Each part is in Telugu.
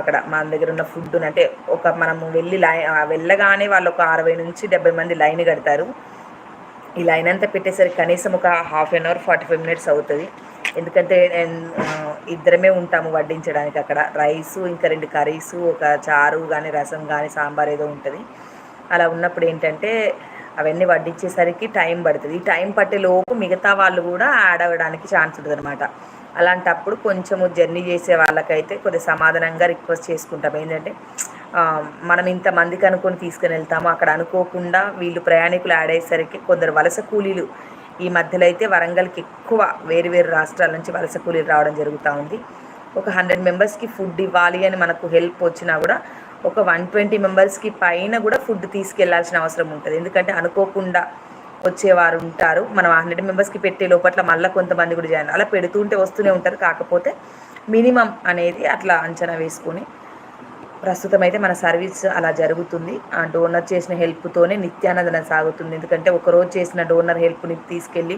అక్కడ మన దగ్గర ఉన్న ఫుడ్ అంటే మనము వెళ్ళగానే వాళ్ళు ఒక 60 నుంచి 70 మంది లైన్ కడతారు. ఈ లైన్ అంతా పెట్టేసరికి కనీసం ఒక హాఫ్ అన్ అవర్ 45 మినిట్స్ అవుతుంది. ఎందుకంటే ఇద్దరమే ఉంటాము వడ్డించడానికి. అక్కడ రైసు, ఇంకా 2 కర్రీసు, ఒక చారు కానీ, రసం కానీ, సాంబార్ ఏదో ఉంటుంది. అలా ఉన్నప్పుడు ఏంటంటే అవన్నీ వడ్డించేసరికి టైం పడుతుంది. ఈ టైం పట్టేలోపు మిగతా వాళ్ళు కూడా యాడ్ అవ్వడానికి ఛాన్స్ ఉంటుంది అనమాట. అలాంటప్పుడు కొంచెము జర్నీ చేసే వాళ్ళకైతే కొద్దిగా సమాధానంగా రిక్వెస్ట్ చేసుకుంటాం. ఏంటంటే మనం ఇంతమందికి అనుకొని తీసుకుని వెళ్తాము, అక్కడ అనుకోకుండా వీళ్ళు ప్రయాణికులు యాడ్ అయ్యేసరికి కొందరు వలస కూలీలు ఈ మధ్యలో అయితే వరంగల్కి ఎక్కువ వేరు వేరు రాష్ట్రాల నుంచి వలస కూలీలు రావడం జరుగుతూ ఉంది. ఒక 100 మెంబర్స్కి ఫుడ్ ఇవ్వాలి అని మనకు హెల్ప్ వచ్చినా కూడా ఒక 120 మెంబర్స్కి పైన కూడా ఫుడ్ తీసుకెళ్లాల్సిన అవసరం ఉంటుంది. ఎందుకంటే అనుకోకుండా వచ్చేవారు ఉంటారు. మనం 100 మెంబర్స్కి పెట్టే లోపట్ల మళ్ళీ కొంతమంది కూడా జాయిన్ అలా పెడుతుంటే వస్తూనే ఉంటారు. కాకపోతే మినిమం అనేది అట్లా అంచనా వేసుకొని ప్రస్తుతం అయితే మన సర్వీస్ అలా జరుగుతుంది. ఆ డోనర్ చేసిన హెల్ప్తోనే నిత్యానందనం సాగుతుంది. ఎందుకంటే ఒకరోజు చేసిన డోనర్ హెల్ప్ని తీసుకెళ్ళి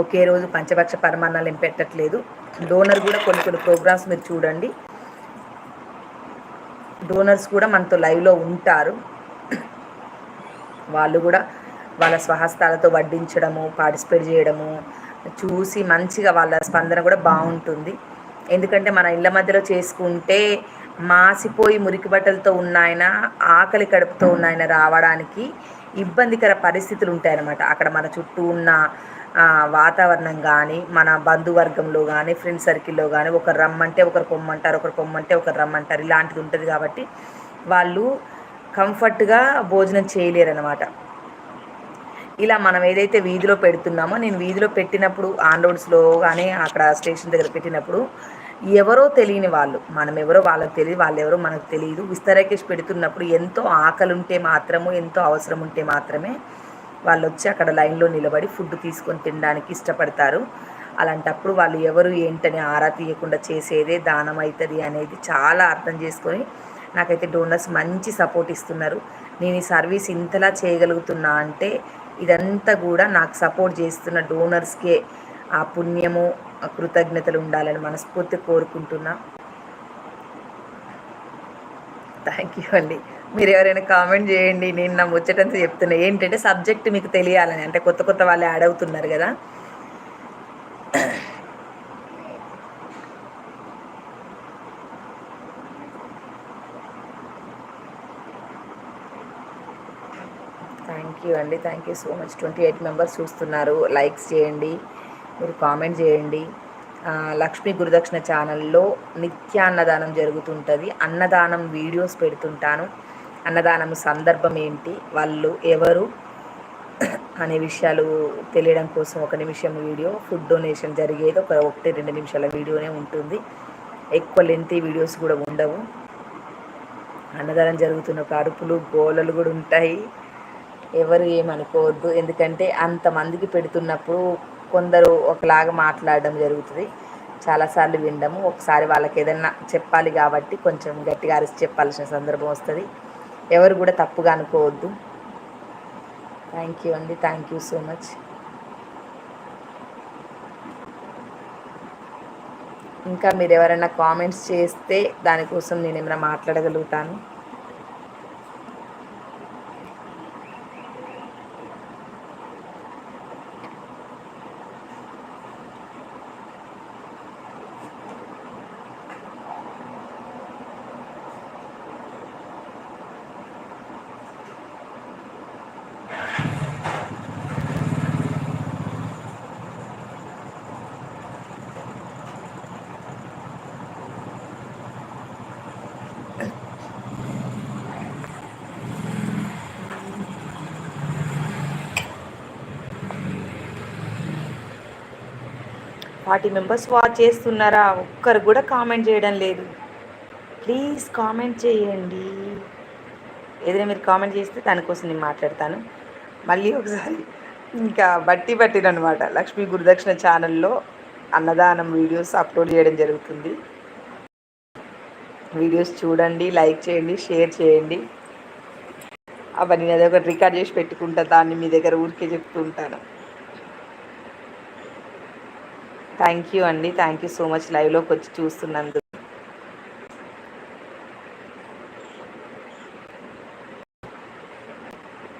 ఒకే రోజు పంచభక్ష పరమాన్నాలు ఏం పెట్టట్లేదు. డోనర్ కూడా కొన్ని ప్రోగ్రామ్స్ మీరు చూడండి, డోనర్స్ కూడా మనతో లైవ్లో ఉంటారు. వాళ్ళు కూడా వాళ్ళ స్వహస్తాలతో వడ్డించడము, పార్టిసిపేట్ చేయడము చూసి మంచిగా వాళ్ళ స్పందన కూడా బాగుంటుంది. ఎందుకంటే మన ఇళ్ళ మధ్యలో చేసుకుంటే మాసిపోయి మురికి బట్టలతో ఉన్నాయన, ఆకలి కడుపుతో ఉన్నాయన రావడానికి ఇబ్బందికర పరిస్థితులు ఉంటాయన్నమాట. అక్కడ మన చుట్టూ ఉన్న వాతావరణం కానీ, మన బంధువర్గంలో కానీ, ఫ్రెండ్ సర్కిల్లో కానీ ఒకరు రమ్మంటే ఒకరు పొమ్మంటారు, ఒకరు పొమ్మంటే ఒకరు రమ్మంటారు. ఇలాంటిది ఉంటుంది కాబట్టి వాళ్ళు కంఫర్ట్గా భోజనం చేయలేరన్నమాట. ఇలా మనం ఏదైతే వీధిలో పెడుతున్నామో, నేను వీధిలో పెట్టినప్పుడు ఆన్ రోడ్స్లో కానీ అక్కడ స్టేషన్ దగ్గర పెట్టినప్పుడు ఎవరో తెలియని వాళ్ళు, మనం ఎవరో వాళ్ళకి తెలియదు, వాళ్ళు ఎవరో మనకు తెలియదు, విస్తరకేసి పెడుతున్నప్పుడు ఎంతో ఆకలి ఉంటే మాత్రము, ఎంతో అవసరం ఉంటే మాత్రమే వాళ్ళు వచ్చి అక్కడ లైన్లో నిలబడి ఫుడ్ తీసుకొని తినడానికి ఇష్టపడతారు. అలాంటప్పుడు వాళ్ళు ఎవరు ఏంటని ఆరా తీయకుండా చేసేదే దానం అవుతుంది అనేది చాలా అర్థం చేసుకొని నాకైతే డోనర్స్ మంచి సపోర్ట్ ఇస్తున్నారు. నేను ఈ సర్వీస్ ఇంతలా చేయగలుగుతున్నా అంటే ఇదంతా కూడా నాకు సపోర్ట్ చేస్తున్న డోనర్స్కే ఆ పుణ్యము, కృతజ్ఞతలు ఉండాలని మనస్ఫూర్తి కోరుకుంటున్నా. థ్యాంక్ యూ అండి. మీరు ఎవరైనా కామెంట్ చేయండి. నేను నా ముచ్చటంతా చెప్తున్నా. ఏంటంటే సబ్జెక్ట్ మీకు తెలియాలని, అంటే కొత్త వాళ్ళు యాడ్ అవుతున్నారు కదా. థ్యాంక్ యూ అండి, thank you so much. 28 members చూస్తున్నారు. లైక్స్ చేయండి, మీరు కామెంట్ చేయండి. లక్ష్మీ గురుదక్షిణ ఛానల్లో నిత్యాన్నదానం జరుగుతుంటుంది. అన్నదానం వీడియోస్ పెడుతుంటాను. అన్నదానం సందర్భం ఏంటి, వాళ్ళు ఎవరు అనే విషయాలు తెలియడం కోసం 1 నిమిషం వీడియో, ఫుడ్ డొనేషన్ జరిగేది ఒక 1-2 నిమిషాల వీడియోనే ఉంటుంది. ఎక్కువ లెంతీ వీడియోస్ కూడా ఉండవు. అన్నదానం జరుగుతున్నప్పుడు అరుపులు, గోలలు కూడా ఉంటాయి. ఎవరు ఏమనుకోవద్దు. ఎందుకంటే అంతమందికి పెడుతున్నప్పుడు కొందరు ఒకలాగా మాట్లాడడం జరుగుతుంది, చాలాసార్లు వినడము. ఒకసారి వాళ్ళకి ఏదన్నా చెప్పాలి కాబట్టి కొంచెం గట్టిగా అరిచి చెప్పాల్సిన సందర్భం వస్తుంది. ఎవరు కూడా తప్పుగా అనుకోవద్దు. థ్యాంక్ యూ అండి, థ్యాంక్ యూ సో మచ్. ఇంకా మీరు ఎవరైనా కామెంట్స్ చేస్తే దానికోసం నేను ఏమైనా మాట్లాడగలుగుతాను. వాటి మెంబర్స్ వాచ్ చేస్తున్నారా? ఒక్కరు కూడా కామెంట్ చేయడం లేదు. ప్లీజ్ కామెంట్ చేయండి. ఏదైనా మీరు కామెంట్ చేస్తే దానికోసం నేను మాట్లాడతాను. మళ్ళీ ఒకసారి ఇంకా బట్టినమాట. లక్ష్మీ గురుదక్షిణ ఛానల్లో అన్నదానం వీడియోస్ అప్లోడ్ చేయడం జరుగుతుంది. వీడియోస్ చూడండి, లైక్ చేయండి, షేర్ చేయండి. అవన్నీ అదే ఒకటి రికార్డ్ చేసి పెట్టుకుంటా, దాన్ని మీ దగ్గర ఊరికే చెప్తూ ఉంటాను. థ్యాంక్ యూ అండి, థ్యాంక్ యూ సో మచ్ లైవ్లోకి వచ్చి చూస్తున్నందుకు.